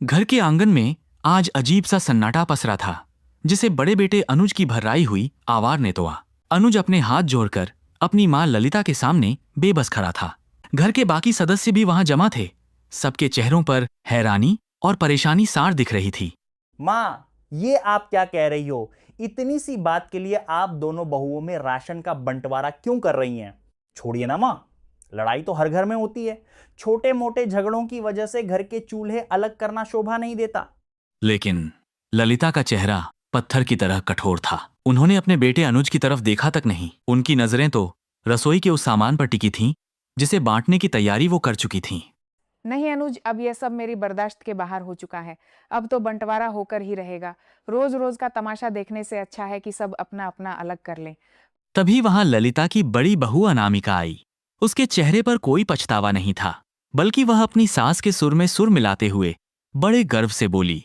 घर के आंगन में आज अजीब सा सन्नाटा पसरा था, जिसे बड़े बेटे अनुज की भर्राई हुई आवाज ने तोड़ा। अनुज अपने हाथ जोड़कर अपनी मां ललिता के सामने बेबस खड़ा था। घर के बाकी सदस्य भी वहां जमा थे। सबके चेहरों पर हैरानी और परेशानी सार दिख रही थी। माँ, ये आप क्या कह रही हो? इतनी सी बात के लिए आप दोनों बहुओं में राशन का बंटवारा क्यों कर रही हैं? छोड़िए ना माँ, लड़ाई तो हर घर में होती है। छोटे मोटे झगड़ों की वजह से घर के चूल्हे अलग करना शोभा नहीं देता। लेकिन ललिता का चेहरा पत्थर की तरह कठोर था। उन्होंने अपने बेटे अनुज की तरफ देखा तक नहीं। उनकी नजरें तो रसोई के उस सामान पर टिकी थीं, जिसे बांटने की तैयारी वो कर चुकी थीं। नहीं अनुज, अब यह सब मेरी बर्दाश्त के बाहर हो चुका है। अब तो बंटवारा होकर ही रहेगा। रोज रोज का तमाशा देखने से अच्छा है कि सब अपना अपना अलग कर लें। तभी वहां ललिता की बड़ी बहू अनामिका आई। उसके चेहरे पर कोई पछतावा नहीं था, बल्कि वह अपनी सास के सुर में सुर मिलाते हुए बड़े गर्व से बोली।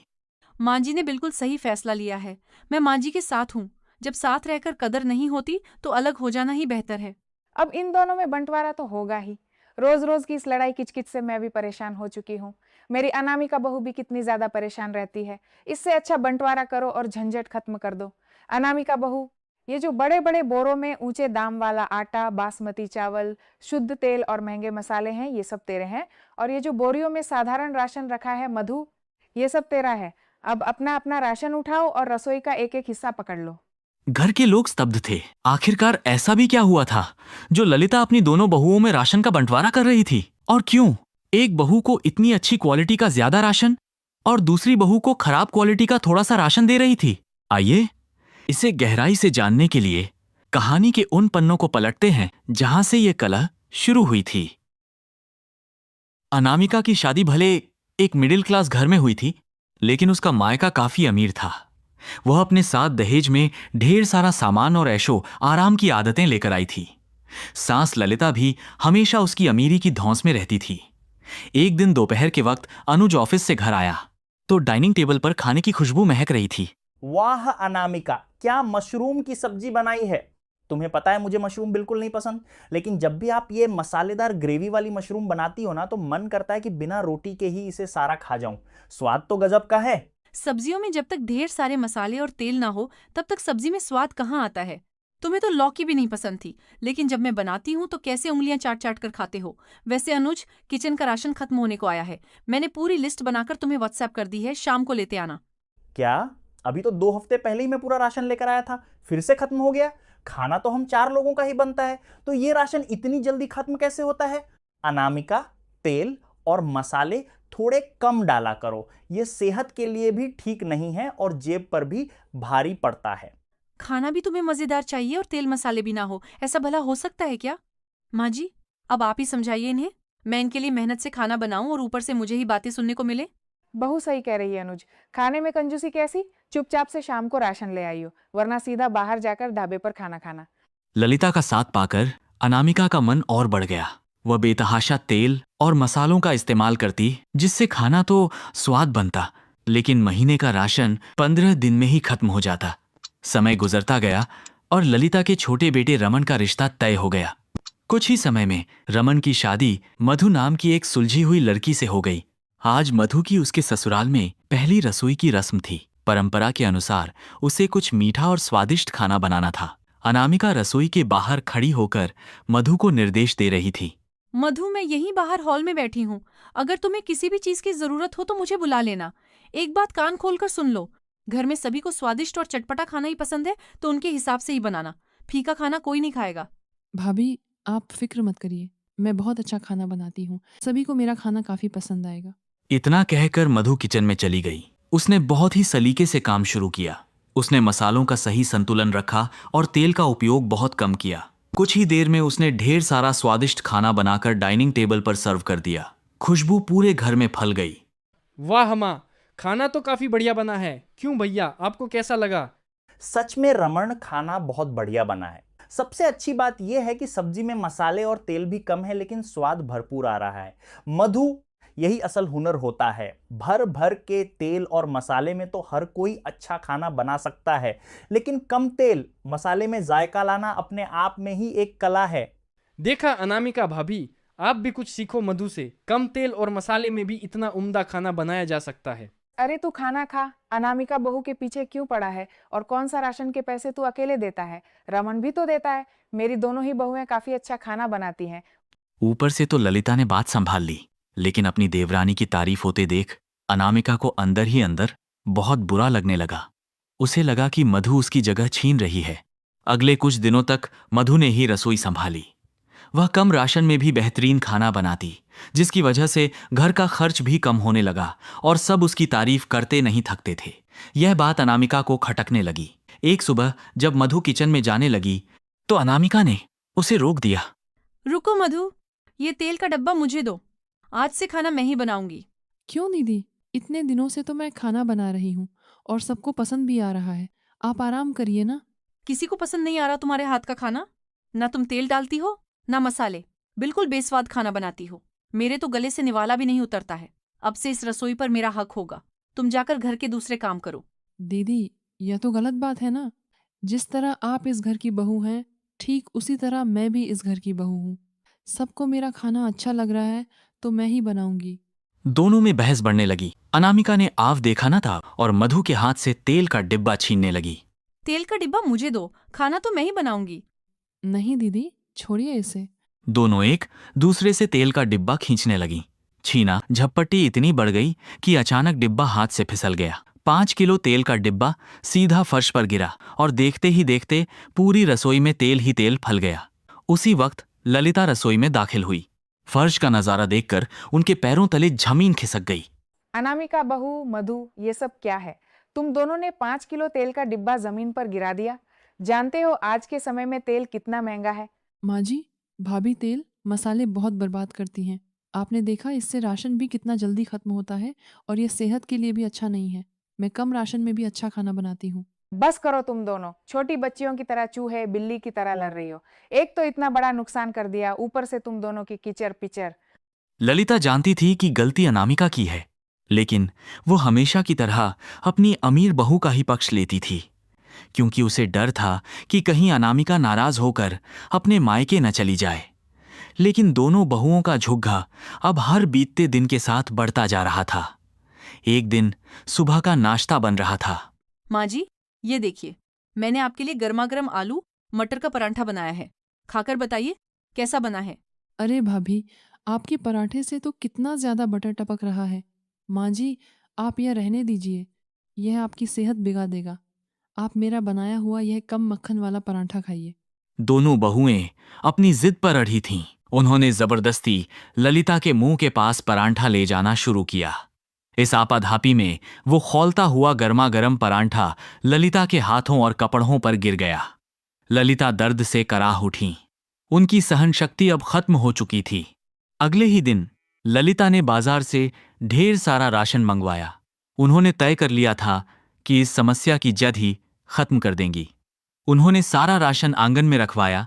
माँ जी ने बिल्कुल सही फैसला लिया है। मैं माँ जी के साथ हूँ। जब साथ रहकर कदर नहीं होती तो अलग हो जाना ही बेहतर है। अब इन दोनों में बंटवारा तो होगा ही। रोज रोज की इस लड़ाई किचकिच से मैं भी परेशान हो चुकी हूँ। मेरी अनामिका बहू भी कितनी ज्यादा परेशान रहती है। इससे अच्छा बंटवारा करो और झंझट खत्म कर दो। अनामिका बहू, ये जो बड़े बड़े बोरों में ऊंचे दाम वाला आटा, बासमती चावल, शुद्ध तेल और महंगे मसाले हैं, ये सब तेरे हैं। और ये जो बोरियों में साधारण राशन रखा है मधु, ये सब तेरा है। अब अपना अपना राशन उठाओ और रसोई का एक एक हिस्सा पकड़ लो। घर के लोग स्तब्ध थे। आखिरकार ऐसा भी क्या हुआ था जो ललिता अपनी दोनों बहुओं में राशन का बंटवारा कर रही थी? और क्यों एक बहू को इतनी अच्छी क्वालिटी का ज्यादा राशन और दूसरी बहू को खराब क्वालिटी का थोड़ा सा राशन दे रही थी? आइए इसे गहराई से जानने के लिए कहानी के उन पन्नों को पलटते हैं जहां से ये कलह शुरू हुई थी। अनामिका की शादी भले एक मिडिल क्लास घर में हुई थी, लेकिन उसका मायका काफी अमीर था। वह अपने साथ दहेज में ढेर सारा सामान और ऐशो आराम की आदतें लेकर आई थी। सास ललिता भी हमेशा उसकी अमीरी की धौंस में रहती थी। एक दिन दोपहर के वक्त अनुज ऑफिस से घर आया तो डाइनिंग टेबल पर खाने की खुशबू महक रही थी। वाह अनामिका, क्या मशरूम की सब्जी बनाई है! तुम्हें पता है मुझे मशरूम बिल्कुल नहीं पसंद, लेकिन जब भी आप ये मसालेदार ग्रेवी वाली मशरूम बनाती हो ना, तो मन करता है कि बिना रोटी के ही इसे सारा खा जाऊं। स्वाद तो गजब का है। सब्जियों में जब तक ढेर सारे मसाले और तेल ना हो तब तक सब्जी में स्वाद कहाँ आता है। तुम्हें तो लौकी भी नहीं पसंद थी, लेकिन जब मैं बनाती हूँ तो कैसे उंगलियां चाट चाट कर खाते हो। वैसे अनुज, किचन का राशन खत्म होने को आया है। मैंने पूरी लिस्ट बनाकर तुम्हें व्हाट्सएप कर दी है, शाम को लेते आना। क्या? अभी तो 2 हफ्ते पहले ही मैं पूरा राशन लेकर आया था, फिर से खत्म हो गया? खाना तो हम 4 लोगों का ही बनता है, तो ये राशन इतनी जल्दी खत्म कैसे होता है? अनामिका, तेल और मसाले थोड़े कम डाला करो। ये सेहत के लिए भी ठीक नहीं है और जेब पर भी भारी पड़ता है। खाना भी तुम्हें मजेदार चाहिए और तेल मसाले भी ना हो, ऐसा भला हो सकता है क्या? माँ जी, अब आप ही समझाइए इन्हें। मैं इनके लिए मेहनत से खाना बनाऊं और ऊपर से मुझे ही बातें सुनने को मिले। बहू सही कह रही है अनुज। खाने में कंजूसी कैसी? चुपचाप से शाम को राशन ले आइयो, वरना सीधा बाहर जाकर ढाबे पर खाना खाना। ललिता का साथ पाकर अनामिका का मन और बढ़ गया। वह बेतहाशा तेल और मसालों का इस्तेमाल करती, जिससे खाना तो स्वाद बनता, लेकिन महीने का राशन 15 दिन में ही खत्म हो जाता। समय गुजरता गया और ललिता के छोटे बेटे रमन का रिश्ता तय हो गया। कुछ ही समय में रमन की शादी मधु नाम की एक सुलझी हुई लड़की से हो गई। आज मधु की उसके ससुराल में पहली रसोई की रस्म थी। परंपरा के अनुसार उसे कुछ मीठा और स्वादिष्ट खाना बनाना था। अनामिका रसोई के बाहर खड़ी होकर मधु को निर्देश दे रही थी। मधु, मैं यहीं बाहर हॉल में बैठी हूँ। अगर तुम्हें किसी भी चीज की जरूरत हो तो मुझे बुला लेना। एक बात कान खोलकर सुन लो, घर में सभी को स्वादिष्ट और चटपटा खाना ही पसंद है, तो उनके हिसाब से ही बनाना। फीका खाना कोई नहीं खाएगा। भाभी, आप फिक्र मत करिए, मैं बहुत अच्छा खाना बनाती हूँ। सभी को मेरा खाना काफी पसंद आएगा। इतना कहकर मधु किचन में चली गई। उसने बहुत ही सलीके से काम शुरू किया। उसने मसालों का सही संतुलन रखा और तेल का उपयोग बहुत कम किया। कुछ ही देर में उसने ढेर सारा स्वादिष्ट खाना बनाकर डाइनिंग टेबल पर सर्व कर दिया। खुशबू पूरे घर में फैल गई। वाह माँ, खाना तो काफी बढ़िया बना है। क्यों भैया, आपको कैसा लगा? सच में रमन, खाना बहुत बढ़िया बना है। सबसे अच्छी बात यह है कि सब्जी में मसाले और तेल भी कम है, लेकिन स्वाद भरपूर आ रहा है। मधु, यही असल हुनर होता है। भर भर के तेल और मसाले में तो हर कोई अच्छा खाना बना सकता है, लेकिन कम तेल मसाले में जायका लाना अपने आप में ही एक कला है। देखा अनामिका भाभी, आप भी कुछ सीखो मधु से। कम तेल और मसाले में भी इतना उम्दा खाना बनाया जा सकता है। अरे तू खाना खा। अनामिका बहू के पीछे क्यों पड़ा है? और कौन सा राशन के पैसे तू अकेले देता है? रमन भी तो देता है। मेरी दोनों ही बहुएं काफी अच्छा खाना बनाती हैं। ऊपर से तो ललिता ने बात संभाल ली, लेकिन अपनी देवरानी की तारीफ होते देख अनामिका को अंदर ही अंदर बहुत बुरा लगने लगा। उसे लगा कि मधु उसकी जगह छीन रही है। अगले कुछ दिनों तक मधु ने ही रसोई संभाली। वह कम राशन में भी बेहतरीन खाना बनाती, जिसकी वजह से घर का खर्च भी कम होने लगा और सब उसकी तारीफ करते नहीं थकते थे। यह बात अनामिका को खटकने लगी। एक सुबह जब मधु किचन में जाने लगी तो अनामिका ने उसे रोक दिया। रुको मधु, ये तेल का डब्बा मुझे दो। आज से खाना मैं ही बनाऊंगी। क्यों दीदी? इतने दिनों से तो मैं खाना बना रही हूँ और सबको पसंद भी आ रहा है। आप आराम करिए ना। किसी को पसंद नहीं आ रहा तुम्हारे हाथ का खाना? ना तुम तेल डालती हो ना मसाले, बिल्कुल बेस्वाद खाना बनाती हो। मेरे तो गले से निवाला भी नहीं उतरता है। अब से इस रसोई पर मेरा हक होगा। तुम जाकर घर के दूसरे काम करो। दीदी, यह तो गलत बात है ना। जिस तरह आप इस घर की बहू हैं, ठीक उसी तरह मैं भी इस घर की बहू हूँ। सबको मेरा खाना अच्छा लग रहा है तो मैं ही बनाऊंगी। दोनों में बहस बढ़ने लगी। अनामिका ने आव देखा न था और मधु के हाथ से तेल का डिब्बा छीनने लगी। तेल का डिब्बा मुझे दो, खाना तो मैं ही बनाऊंगी। नहीं दीदी, छोड़िए इसे। दोनों एक दूसरे से तेल का डिब्बा खींचने लगी। छीना झपट्टी इतनी बढ़ गई कि अचानक डिब्बा हाथ से फिसल गया। 5 किलो तेल का डिब्बा सीधा फर्श पर गिरा और देखते ही देखते पूरी रसोई में तेल ही तेल फैल गया। उसी वक्त ललिता रसोई में दाखिल हुई। फर्श का नजारा देखकर उनके पैरों तले जमीन खिसक गई। अनामिका बहू, मधु, ये सब क्या है? तुम दोनों ने 5 किलो तेल का डिब्बा जमीन पर गिरा दिया। जानते हो आज के समय में तेल कितना महंगा है? माँ जी, भाभी तेल मसाले बहुत बर्बाद करती हैं। आपने देखा इससे राशन भी कितना जल्दी खत्म होता है और यह सेहत के लिए भी अच्छा नहीं है। मैं कम राशन में भी अच्छा खाना बनाती हूँ। बस करो तुम दोनों। छोटी बच्चियों की तरह चूहे बिल्ली की तरह लड़ रही हो। एक तो इतना बड़ा नुकसान कर दिया, ऊपर से तुम दोनों की कीचड़ पिचड़। ललिता जानती थी कि गलती अनामिका की है, लेकिन वो हमेशा की तरह अपनी अमीर बहू का ही पक्ष लेती थी, क्योंकि उसे डर था कि कहीं अनामिका नाराज होकर अपने मायके न चली जाए। लेकिन दोनों बहुओं का झुग्गा अब हर बीतते दिन के साथ बढ़ता जा रहा था। एक दिन सुबह का नाश्ता बन रहा था। माँ जी, ये देखिए, मैंने आपके लिए गर्मा गर्म आलू मटर का परांठा बनाया है। खाकर बताइए कैसा बना है। अरे भाभी, आपके पराठे से तो कितना ज़्यादा बटर टपक रहा है। माँ जी, आप यह रहने दीजिए, यह आपकी सेहत बिगाड़ देगा। आप मेरा बनाया हुआ यह कम मक्खन वाला पराठा खाइए। दोनों बहुएं अपनी जिद पर अड़ी थीं। उन्होंने जबरदस्ती ललिता के मुंह के पास परांठा ले जाना शुरू किया। इस आपाधापी में वो खौलता हुआ गर्मा गर्म परांठा ललिता के हाथों और कपड़ों पर गिर गया। ललिता दर्द से कराह उठी। उनकी सहन शक्ति अब खत्म हो चुकी थी। अगले ही दिन ललिता ने बाजार से ढेर सारा राशन मंगवाया। उन्होंने तय कर लिया था कि इस समस्या की जद ही खत्म कर देंगी। उन्होंने सारा राशन आंगन में रखवाया